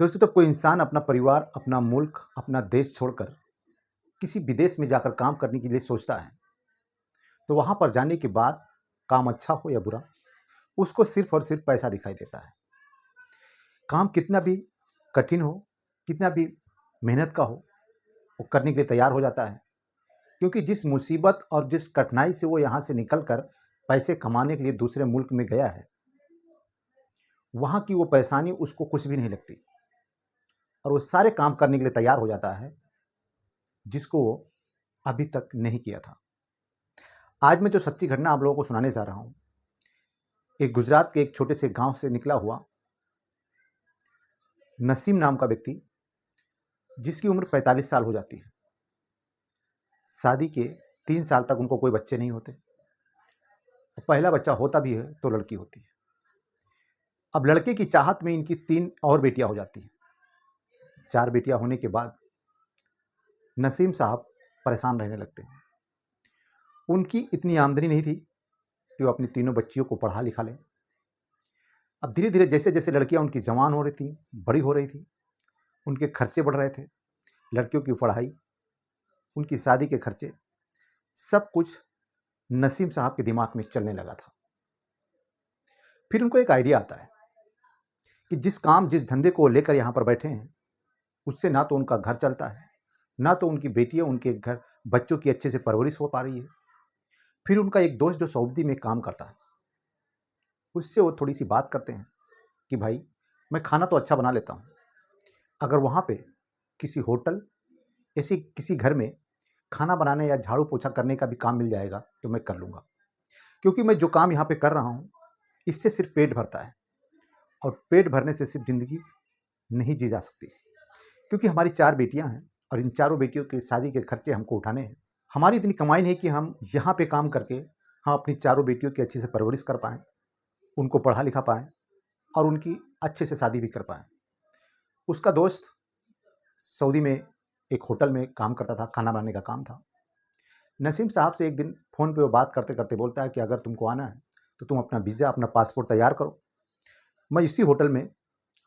दोस्तों, जब कोई इंसान अपना परिवार, अपना मुल्क, अपना देश छोड़कर किसी विदेश में जाकर काम करने के लिए सोचता है, तो वहाँ पर जाने के बाद काम अच्छा हो या बुरा, उसको सिर्फ़ और सिर्फ़ पैसा दिखाई देता है। काम कितना भी कठिन हो, कितना भी मेहनत का हो, वो करने के लिए तैयार हो जाता है। क्योंकि जिस मुसीबत और जिस कठिनाई से वो यहाँ से निकल कर पैसे कमाने के लिए दूसरे मुल्क में गया है, वहाँ की वो परेशानी उसको कुछ भी नहीं लगती और वो सारे काम करने के लिए तैयार हो जाता है, जिसको वो अभी तक नहीं किया था। आज मैं जो सच्ची घटना आप लोगों को सुनाने जा रहा हूँ, एक गुजरात के एक छोटे से गांव से निकला हुआ नसीम नाम का व्यक्ति, जिसकी उम्र 45 साल हो जाती है। शादी के 3 साल तक उनको कोई बच्चे नहीं होते। पहला बच्चा होता भी है तो लड़की होती है। अब लड़के की चाहत में इनकी 3 और बेटियां हो जाती हैं। 4 बेटियां होने के बाद नसीम साहब परेशान रहने लगते हैं। उनकी इतनी आमदनी नहीं थी कि वो अपनी तीनों बच्चियों को पढ़ा लिखा लें। अब धीरे धीरे जैसे जैसे लड़कियां उनकी जवान हो रही थी, बड़ी हो रही थी, उनके खर्चे बढ़ रहे थे। लड़कियों की पढ़ाई, उनकी शादी के खर्चे, सब कुछ नसीम साहब के दिमाग में चलने लगा था। फिर उनको एक आइडिया आता है कि जिस काम, जिस धंधे को लेकर यहाँ पर बैठे हैं, उससे ना तो उनका घर चलता है, ना तो उनकी बेटियां, उनके घर बच्चों की अच्छे से परवरिश हो पा रही है। फिर उनका एक दोस्त जो सऊदी में काम करता है, उससे वो थोड़ी सी बात करते हैं कि भाई, मैं खाना तो अच्छा बना लेता हूँ, अगर वहाँ पे किसी होटल, ऐसी किसी घर में खाना बनाने या झाड़ू पोछा करने का भी काम मिल जाएगा तो मैं कर लूँगा। क्योंकि मैं जो काम यहाँ पे कर रहा हूँ, इससे सिर्फ पेट भरता है और पेट भरने से सिर्फ ज़िंदगी नहीं जी जा सकती। क्योंकि हमारी 4 बेटियाँ हैं और इन चारों बेटियों की शादी के खर्चे हमको उठाने हैं। हमारी इतनी कमाई नहीं कि हम यहाँ पे काम करके हम अपनी चारों बेटियों की अच्छे से परवरिश कर पाएँ, उनको पढ़ा लिखा पाएँ और उनकी अच्छे से शादी भी कर पाएँ। उसका दोस्त सऊदी में एक होटल में काम करता था, खाना बनाने का काम था। नसीम साहब से एक दिन फ़ोन पे वो बात करते करते बोलता है कि अगर तुमको आना है तो तुम अपना वीज़ा, अपना पासपोर्ट तैयार करो, मैं इसी होटल में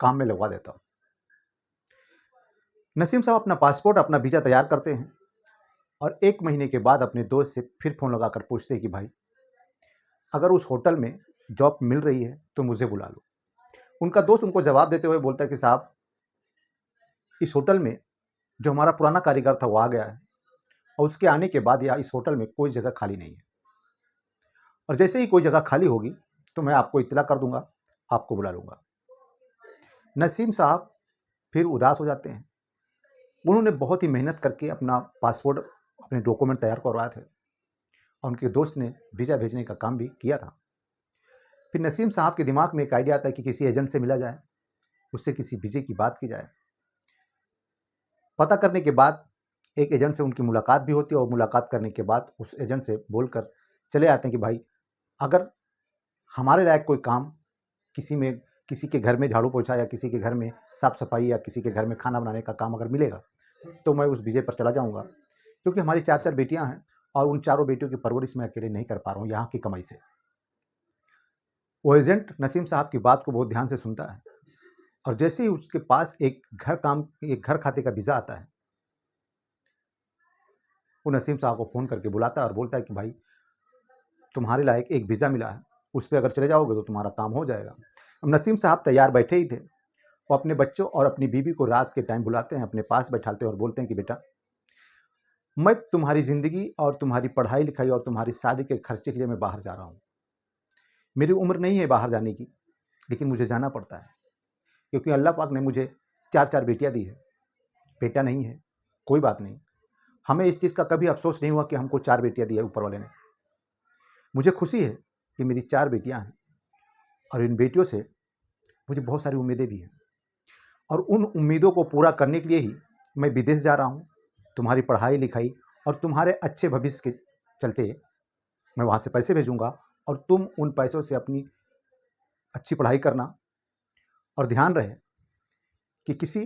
काम में लगवा देता हूँ। नसीम साहब अपना पासपोर्ट, अपना वीज़ा तैयार करते हैं और 1 महीने के बाद अपने दोस्त से फिर फ़ोन लगाकर पूछते हैं कि भाई, अगर उस होटल में जॉब मिल रही है तो मुझे बुला लो। उनका दोस्त उनको जवाब देते हुए बोलता है कि साहब, इस होटल में जो हमारा पुराना कारीगर था वो आ गया है और उसके आने के बाद या इस होटल में कोई जगह खाली नहीं है, और जैसे ही कोई जगह खाली होगी तो मैं आपको इत्तला कर दूंगा, आपको बुला लूँगा। नसीम साहब फिर उदास हो जाते हैं। उन्होंने बहुत ही मेहनत करके अपना पासपोर्ट, अपने डॉक्यूमेंट तैयार करवाए थे और उनके दोस्त ने वीज़ा भेजने का काम भी किया था। फिर नसीम साहब के दिमाग में एक आइडिया आता है कि किसी एजेंट से मिला जाए, उससे किसी वीज़े की बात की जाए। पता करने के बाद एक एजेंट से उनकी मुलाकात भी होती है और मुलाकात करने के बाद उस एजेंट से बोलकर चले आते हैं कि भाई, अगर हमारे लायक कोई काम किसी में, किसी के घर में झाड़ू पोछा या किसी के घर में साफ सफाई या किसी के घर में खाना बनाने का काम अगर मिलेगा तो मैं उस विजय पर चला जाऊंगा। क्योंकि हमारी 4 बेटियां हैं और उन चारों बेटियों की परवरिश मैं अकेले नहीं कर पा रहा हूँ यहाँ की कमाई से। वो एजेंट नसीम साहब की बात को बहुत ध्यान से सुनता है और जैसे ही उसके पास एक घर खाते का वीज़ा आता है, वो नसीम साहब को फ़ोन करके बुलाता है और बोलता है कि भाई, तुम्हारे लायक एक वीज़ा मिला है, उस पर अगर चले जाओगे तो तुम्हारा काम हो जाएगा। अब नसीम साहब तैयार बैठे ही थे। वो अपने बच्चों और अपनी बीवी को रात के टाइम बुलाते हैं, अपने पास बैठाते हैं और बोलते हैं कि बेटा, मैं तुम्हारी ज़िंदगी और तुम्हारी पढ़ाई लिखाई और तुम्हारी शादी के खर्चे के लिए मैं बाहर जा रहा हूँ। मेरी उम्र नहीं है बाहर जाने की, लेकिन मुझे जाना पड़ता है क्योंकि अल्लाह पाक ने मुझे 4-4 बेटियाँ दी है। बेटा नहीं है, कोई बात नहीं। हमें इस चीज़ का कभी अफ़सोस नहीं हुआ कि हमको 4 बेटियाँ दी है ऊपर वाले ने। मुझे खुशी है कि मेरी 4 बेटियाँ हैं और इन बेटियों से मुझे बहुत सारी उम्मीदें भी हैं और उन उम्मीदों को पूरा करने के लिए ही मैं विदेश जा रहा हूँ। तुम्हारी पढ़ाई लिखाई और तुम्हारे अच्छे भविष्य के चलते मैं वहाँ से पैसे भेजूँगा और तुम उन पैसों से अपनी अच्छी पढ़ाई करना। और ध्यान रहे कि किसी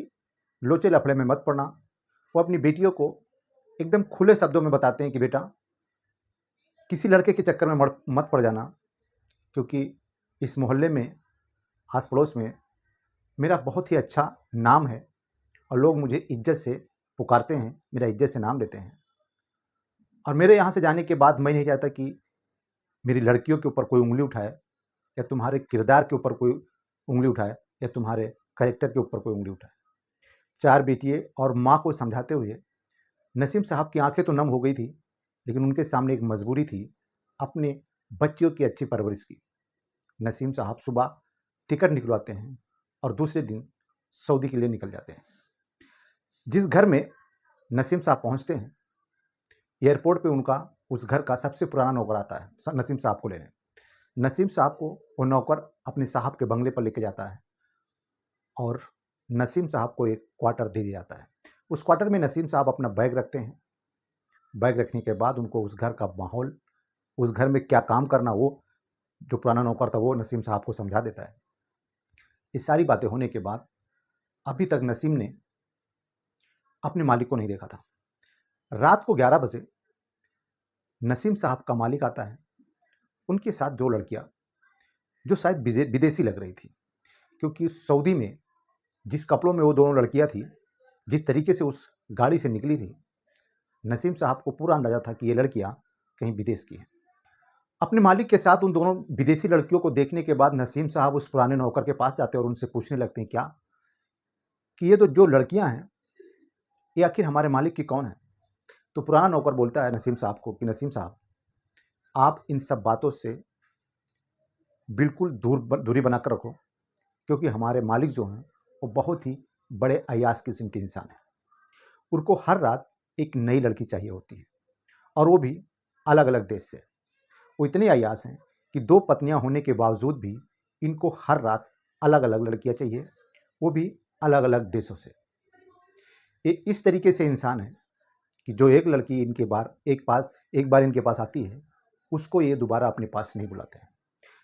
लोचे लफड़े में मत पड़ना। वो अपनी बेटियों को एकदम खुले शब्दों में बताते हैं कि बेटा, किसी लड़के के चक्कर में मत पड़ जाना, क्योंकि इस मोहल्ले में, आस पड़ोस में मेरा बहुत ही अच्छा नाम है और लोग मुझे इज्जत से पुकारते हैं, मेरा इज्जत से नाम लेते हैं। और मेरे यहाँ से जाने के बाद मैं नहीं चाहता कि मेरी लड़कियों के ऊपर कोई उँगली उठाए या तुम्हारे किरदार के ऊपर कोई उँगली उठाए या तुम्हारे कैरेक्टर के ऊपर कोई उँगली उठाए। 4 बेटियाँ और माँ को समझाते हुए नसीम साहब की आंखें तो नम हो गई थी, लेकिन उनके सामने एक मजबूरी थी अपने बच्चियों की अच्छी परवरिश की। नसीम साहब सुबह टिकट निकलवाते हैं और दूसरे दिन सऊदी के लिए निकल जाते हैं। जिस घर में नसीम साहब पहुंचते हैं, एयरपोर्ट पे उनका उस घर का सबसे पुराना नौकर आता है नसीम साहब को लेने। नसीम साहब को वो नौकर अपने साहब के बंगले पर लेके जाता है और नसीम साहब को एक क्वार्टर दे दिया जाता है। उस क्वार्टर में नसीम साहब अपना बैग रखते हैं। बैग रखने के बाद उनको उस घर का माहौल, उस घर में क्या काम करना, वो जो पुराना नौकर था वो नसीम साहब को समझा देता है। ये सारी बातें होने के बाद अभी तक नसीम ने अपने मालिक को नहीं देखा था। रात को 11 बजे नसीम साहब का मालिक आता है। उनके साथ 2 लड़कियां जो शायद विदेशी लग रही थी, क्योंकि सऊदी में जिस कपड़ों में वो दोनों लड़कियां थी, जिस तरीके से उस गाड़ी से निकली थी, नसीम साहब को पूरा अंदाजा था कि ये लड़कियां कहीं विदेश की हैं। अपने मालिक के साथ उन दोनों विदेशी लड़कियों को देखने के बाद नसीम साहब उस पुराने नौकर के पास जाते हैं और उनसे पूछने लगते हैं क्या कि ये तो जो लड़कियां हैं ये आखिर हमारे मालिक की कौन है। तो पुराना नौकर बोलता है नसीम साहब को कि नसीम साहब, आप इन सब बातों से बिल्कुल दूरी बनाकर रखो, क्योंकि हमारे मालिक जो हैं वो बहुत ही बड़े अय्याश किस्म के इंसान हैं। उनको हर रात एक नई लड़की चाहिए होती है और वो भी अलग अलग देश से। वो इतने अय्याश हैं कि 2 पत्नियां होने के बावजूद भी इनको हर रात अलग अलग लड़कियां चाहिए, वो भी अलग अलग देशों से। ये इस तरीके से इंसान है कि जो एक लड़की एक बार इनके पास आती है, उसको ये दोबारा अपने पास नहीं बुलाते हैं।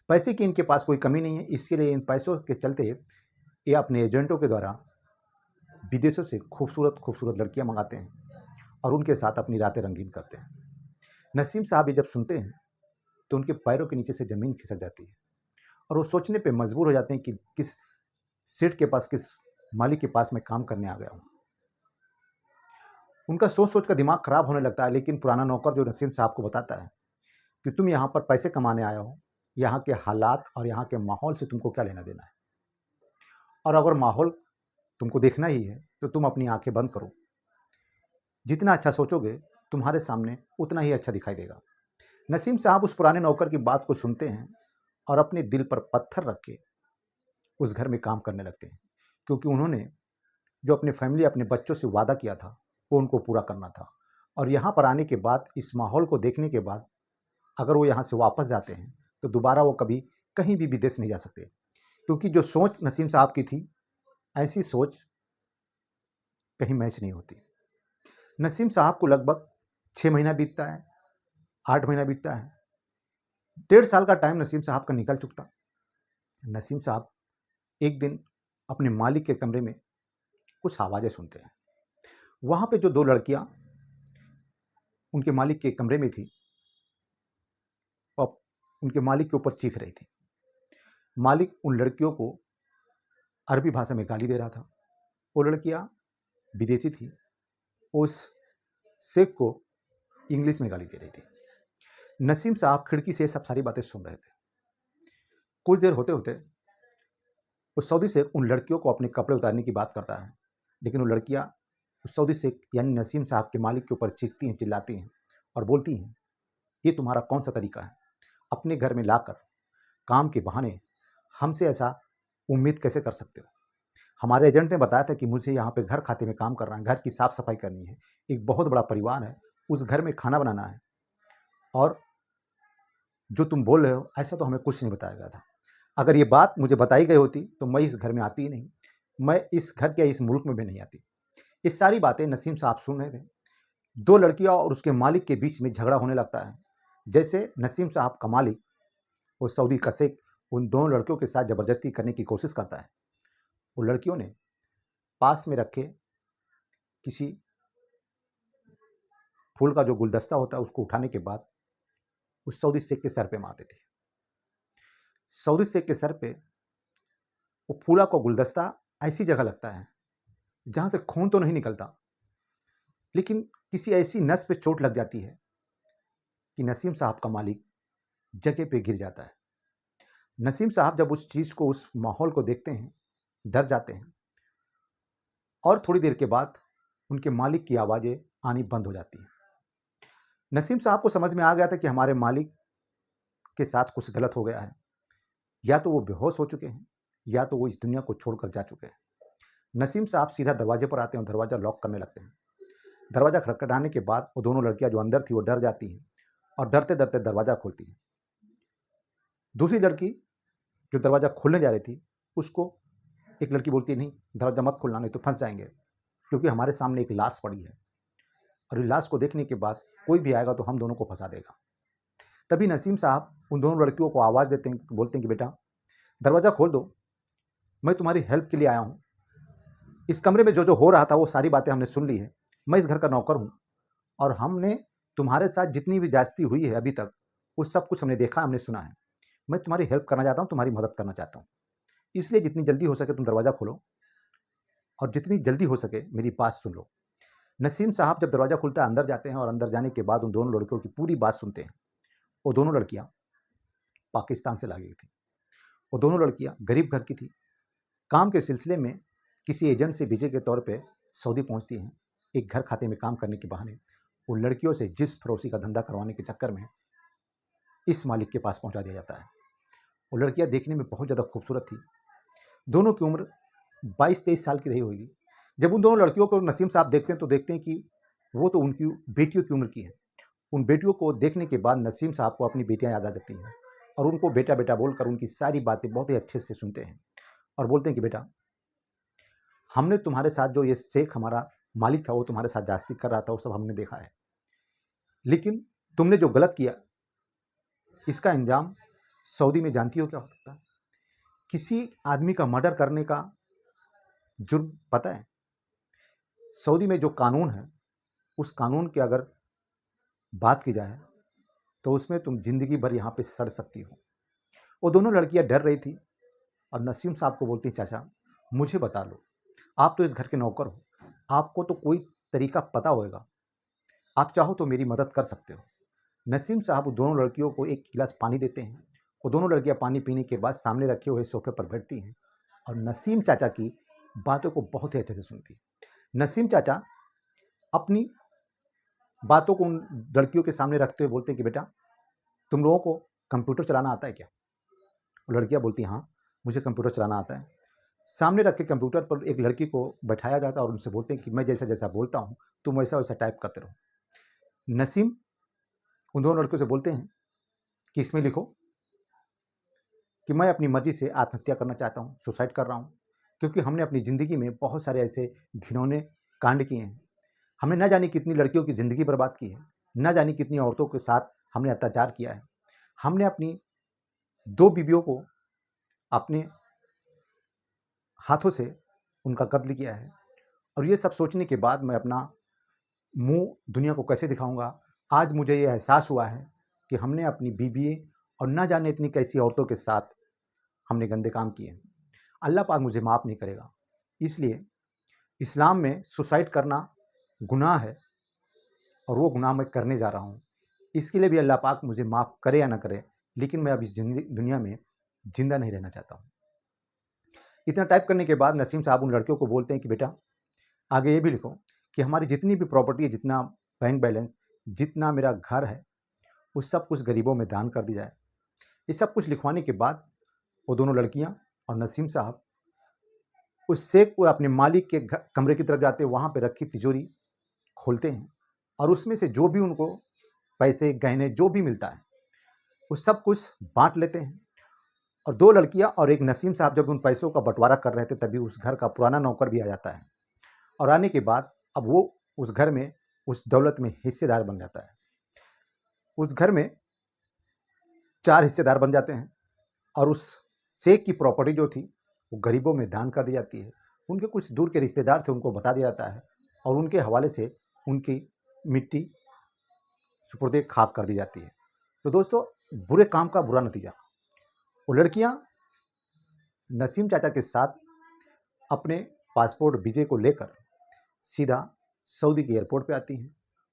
पैसे की इनके पास कोई कमी नहीं है, इसके लिए इन पैसों के चलते ये अपने एजेंटों के द्वारा विदेशों से खूबसूरत खूबसूरत लड़कियां मंगाते हैं और उनके साथ अपनी रातें रंगीन करते हैं। नसीम साहब ये जब सुनते हैं तो उनके पैरों के नीचे से ज़मीन खिसक जाती है और वो सोचने पे मजबूर हो जाते हैं कि किस सेठ के पास, किस मालिक के पास मैं काम करने आ गया हूँ। उनका सोच सोच कर दिमाग खराब होने लगता है, लेकिन पुराना नौकर जो नसीम साहब को बताता है कि तुम यहाँ पर पैसे कमाने आया हो, यहाँ के हालात और यहाँ के माहौल से तुमको क्या लेना देना है, और अगर माहौल तुमको देखना ही है तो तुम अपनी आंखें बंद करो। जितना अच्छा सोचोगे तुम्हारे सामने उतना ही अच्छा दिखाई देगा। नसीम साहब उस पुराने नौकर की बात को सुनते हैं और अपने दिल पर पत्थर रख के उस घर में काम करने लगते हैं, क्योंकि उन्होंने जो अपने फैमिली, अपने बच्चों से वादा किया था वो उनको पूरा करना था। और यहाँ पर आने के बाद, इस माहौल को देखने के बाद, अगर वो यहाँ से वापस जाते हैं तो दोबारा वो कभी कहीं भी विदेश नहीं जा सकते, क्योंकि जो सोच नसीम साहब की थी, ऐसी सोच कहीं मैच नहीं होती। नसीम साहब को लगभग 6 महीना बीतता है, 8 महीना बीतता है, 1.5 साल का टाइम नसीम साहब का निकल चुकता। नसीम साहब एक दिन अपने मालिक के कमरे में कुछ आवाज़ें सुनते हैं। वहाँ पे जो 2 लड़कियाँ उनके मालिक के कमरे में थी, और उनके मालिक के ऊपर चीख रही थी। मालिक उन लड़कियों को अरबी भाषा में गाली दे रहा था। वो लड़कियां विदेशी थी, उस शेख को इंग्लिश में गाली दे रही थी। नसीम साहब खिड़की से सब सारी बातें सुन रहे थे। कुछ देर होते होते उस सऊदी शेख उन लड़कियों को अपने कपड़े उतारने की बात करता है, लेकिन वो लड़कियां उस सऊदी शेख यानी नसीम साहब के मालिक के ऊपर चीखती हैं, चिल्लाती हैं और बोलती हैं, ये तुम्हारा कौन सा तरीका है, अपने घर में लाकर काम के बहाने हमसे ऐसा उम्मीद कैसे कर सकते हो। हमारे एजेंट ने बताया था कि मुझे यहाँ पे घर खाते में काम करना है, घर की साफ सफाई करनी है, एक बहुत बड़ा परिवार है, उस घर में खाना बनाना है, और जो तुम बोल रहे हो ऐसा तो हमें कुछ नहीं बताया गया था। अगर ये बात मुझे बताई गई होती तो मैं इस घर में आती ही नहीं, मैं इस घर के, इस मुल्क में भी नहीं आती। ये सारी बातें नसीम साहब सुन रहे थे। 2 लड़कियां और उसके मालिक के बीच में झगड़ा होने लगता है। जैसे नसीम साहब का मालिक, वो सऊदी का शेख, उन दोनों लड़कियों के साथ ज़बरदस्ती करने की कोशिश करता है। वो लड़कियों ने पास में रखे किसी फूल का जो गुलदस्ता होता है उसको उठाने के बाद उस सऊदी शेख के सर पे मारते थे। सऊदी शेख के सर पे वो फूला का गुलदस्ता ऐसी जगह लगता है जहाँ से खून तो नहीं निकलता, लेकिन किसी ऐसी नस पे चोट लग जाती है कि नसीम साहब का मालिक जगह पे गिर जाता है। नसीम साहब जब उस चीज़ को, उस माहौल को देखते हैं, डर जाते हैं और थोड़ी देर के बाद उनके मालिक की आवाज़ें आनी बंद हो जाती हैं। नसीम साहब को समझ में आ गया था कि हमारे मालिक के साथ कुछ गलत हो गया है। या तो वो बेहोश हो चुके हैं या तो वो इस दुनिया को छोड़कर जा चुके हैं। नसीम साहब सीधा दरवाजे पर आते हैं और दरवाज़ा लॉक करने लगते हैं। दरवाज़ा खटखटाने के बाद वो दोनों लड़कियां जो अंदर थी वो डर जाती हैं और डरते डरते दरवाज़ा खोलती हैं। दूसरी लड़की जो दरवाज़ा खोलने जा रही थी, उसको एक लड़की बोलती है, नहीं दरवाज़ा मत खोलना, नहीं तो फंस जाएंगे, क्योंकि हमारे सामने एक लाश पड़ी है और इस लाश को देखने के बाद कोई भी आएगा तो हम दोनों को फंसा देगा। तभी नसीम साहब उन दोनों लड़कियों को आवाज़ देते हैं, बोलते हैं कि बेटा दरवाज़ा खोल दो, मैं तुम्हारी हेल्प के लिए आया हूँ। इस कमरे में जो जो हो रहा था वो सारी बातें हमने सुन ली है। मैं इस घर का नौकर हूँ और हमने तुम्हारे साथ जितनी भी ज्यादती हुई है अभी तक, वो सब कुछ हमने देखा, हमने सुना है। मैं तुम्हारी हेल्प करना चाहता हूँ, तुम्हारी मदद करना चाहता हूँ, इसलिए जितनी जल्दी हो सके तुम दरवाज़ा खोलो और जितनी जल्दी हो सके मेरी बात सुन लो। नसीम साहब जब दरवाज़ा खुलता है अंदर जाते हैं और अंदर जाने के बाद उन दोनों लड़कियों की पूरी बात सुनते हैं। वो दोनों लड़कियां पाकिस्तान से लाई गई थी। वो दोनों लड़कियां गरीब घर की थी। काम के सिलसिले में किसी एजेंट से वीजे के तौर पे सऊदी पहुंचती हैं। एक घर खाते में काम करने के बहाने वो लड़कियों से जिस फरोशी का धंधा करवाने के चक्कर में इस मालिक के पास पहुंचा दिया जाता है। वो लड़कियां देखने में बहुत ज़्यादा खूबसूरत थी। दोनों की उम्र 22-23 साल की रही होगी। जब उन दोनों लड़कियों को नसीम साहब देखते हैं तो देखते हैं कि वो तो उनकी बेटियों की उम्र की है। उन बेटियों को देखने के बाद नसीम साहब को अपनी बेटियां याद आ जाती हैं और उनको बेटा बेटा बोलकर उनकी सारी बातें बहुत ही अच्छे से सुनते हैं और बोलते हैं कि बेटा, हमने तुम्हारे साथ जो ये शेख हमारा मालिक था वो तुम्हारे साथ जास्ती कर रहा था, वो सब हमने देखा है, लेकिन तुमने जो गलत किया इसका इंजाम सऊदी में जानती हो क्या हो सकता है? किसी आदमी का मर्डर करने का जुर्म पता है? सऊदी में जो कानून है उस कानून की अगर बात की जाए तो उसमें तुम जिंदगी भर यहाँ पे सड़ सकती हो। वो दोनों लड़कियां डर रही थी और नसीम साहब को बोलती, चाचा मुझे बता लो, आप तो इस घर के नौकर हो, आपको तो कोई तरीका पता होगा, आप चाहो तो मेरी मदद कर सकते हो। नसीम साहब वो दोनों लड़कियों को एक गिलास पानी देते हैं। वो दोनों लड़कियां पानी पीने के बाद सामने रखे हुए सोफे पर बैठती हैं और नसीम चाचा की बातों को बहुत ही अच्छे से सुनती है। नसीम चाचा अपनी बातों को उन लड़कियों के सामने रखते हुए बोलते हैं कि बेटा, तुम लोगों को कंप्यूटर चलाना आता है क्या? वो लड़कियां बोलती हैं, हाँ मुझे कंप्यूटर चलाना आता है। सामने रखे कंप्यूटर पर एक लड़की को बैठाया जाता है और उनसे बोलते हैं कि मैं जैसा जैसा बोलता हूँ तुम वैसा वैसा टाइप करते रहो। नसीम उन दोनों लड़कियों से बोलते हैं कि इसमें लिखो कि मैं अपनी मर्जी से आत्महत्या करना चाहता हूँ, सुसाइड कर रहा हूँ, क्योंकि हमने अपनी ज़िंदगी में बहुत सारे ऐसे घिनौने कांड किए हैं। हमने न जाने कितनी लड़कियों की ज़िंदगी बर्बाद की है, न जाने कितनी औरतों के साथ हमने अत्याचार किया है। हमने अपनी 2 बीवियों को अपने हाथों से उनका कत्ल किया है और ये सब सोचने के बाद मैं अपना मुँह दुनिया को कैसे दिखाऊँगा? आज मुझे ये एहसास हुआ है कि हमने अपनी बीवी और न जाने इतनी कैसी औरतों के साथ हमने गंदे काम किए हैं। अल्लाह पाक मुझे माफ़ नहीं करेगा। इसलिए इस्लाम में सुसाइड करना गुनाह है और वो गुनाह मैं करने जा रहा हूँ। इसके लिए भी अल्लाह पाक मुझे माफ़ करे या ना करे, लेकिन मैं अब इस दुनिया में ज़िंदा नहीं रहना चाहता हूँ। इतना टाइप करने के बाद नसीम साहब उन लड़कियों को बोलते हैं कि बेटा, आगे ये भी लिखो कि हमारी जितनी भी प्रॉपर्टी है, जितना बैंक बैलेंस, जितना मेरा घर है, उस सब कुछ गरीबों में दान कर दी जाए। ये सब कुछ लिखवाने के बाद वो दोनों लड़कियां और नसीम साहब उस शेख को अपने मालिक के कमरे की तरफ जाते हैं। वहाँ पे रखी तिजोरी खोलते हैं और उसमें से जो भी उनको पैसे गहने जो भी मिलता है वो सब कुछ बांट लेते हैं। और 2 लड़कियां और एक नसीम साहब जब उन पैसों का बंटवारा कर रहे थे तभी उस घर का पुराना नौकर भी आ जाता है और आने के बाद अब वो उस घर में उस दौलत में हिस्सेदार बन जाता है। उस घर में 4 हिस्सेदार बन जाते हैं और उस शेख की प्रॉपर्टी जो थी वो गरीबों में दान कर दी जाती है। उनके कुछ दूर के रिश्तेदार थे, उनको बता दिया जाता है और उनके हवाले से उनकी मिट्टी सुपुर्दे खाक कर दी जाती है। तो दोस्तों, बुरे काम का बुरा नतीजा। वो लड़कियां नसीम चाचा के साथ अपने पासपोर्ट वीजे को लेकर सीधा सऊदी के एयरपोर्ट पे आती हैं।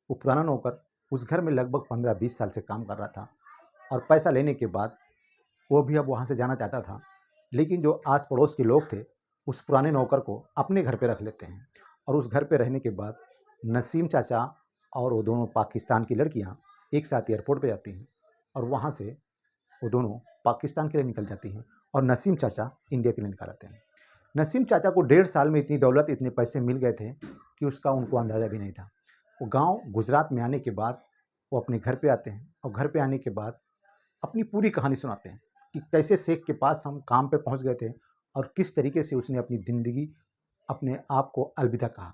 वो पुराना नौकर उस घर में लगभग 15-20 साल से काम कर रहा था और पैसा लेने के बाद वो भी अब वहाँ से जाना चाहता था, लेकिन जो आस पड़ोस के लोग थे उस पुराने नौकर को अपने घर पे रख लेते हैं और उस घर पे रहने के बाद नसीम चाचा और वो दोनों पाकिस्तान की लड़कियाँ एक साथ एयरपोर्ट पे जाती हैं और वहाँ से वो दोनों पाकिस्तान के लिए निकल जाती हैं और नसीम चाचा इंडिया के लिए निकल आते हैं। नसीम चाचा को 1.5 साल में इतनी दौलत, इतने पैसे मिल गए थे कि उसका उनको अंदाज़ा भी नहीं था। वो गांव गुजरात में आने के बाद वो अपने घर पे आते हैं और घर पे आने के बाद अपनी पूरी कहानी सुनाते हैं कि कैसे शेख के पास हम काम पे पहुंच गए थे और किस तरीके से उसने अपनी ज़िंदगी, अपने आप को अलविदा कहा।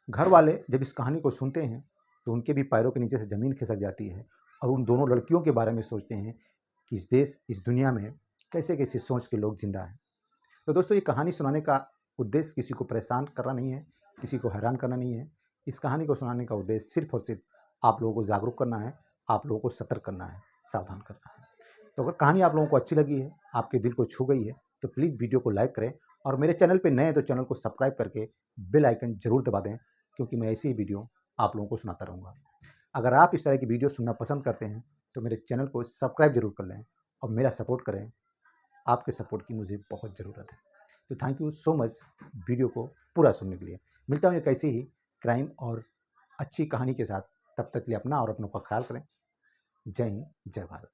घर वाले जब इस कहानी को सुनते हैं तो उनके भी पैरों के नीचे से ज़मीन खिसक जाती है और उन दोनों लड़कियों के बारे में सोचते हैं कि इस देश, इस दुनिया में कैसे कैसे सोच के लोग जिंदा हैं। तो दोस्तों, ये कहानी सुनाने का उद्देश्य किसी को परेशान करना नहीं है, किसी को हैरान करना नहीं है। इस कहानी को सुनाने का उद्देश्य सिर्फ और सिर्फ आप लोगों को जागरूक करना है, आप लोगों को सतर्क करना है, सावधान करना है। तो अगर कहानी आप लोगों को अच्छी लगी है, आपके दिल को छू गई है, तो प्लीज़ वीडियो को लाइक करें और मेरे चैनल पे नए हैं तो चैनल को सब्सक्राइब करके बेल आइकन ज़रूर दबा दें, क्योंकि मैं ऐसी ही वीडियो आप लोगों को सुनाता रहूँगा। अगर आप इस तरह की वीडियो सुनना पसंद करते हैं तो मेरे चैनल को सब्सक्राइब जरूर कर लें और मेरा सपोर्ट करें। आपके सपोर्ट की मुझे बहुत ज़रूरत है। तो thank you so much video को पूरा सुनने के लिए। मिलता हूँ एक ऐसी ही क्राइम और अच्छी कहानी के साथ। तब तक के लिए अपना और अपनों का ख्याल करें। जय हिंद, जय भारत।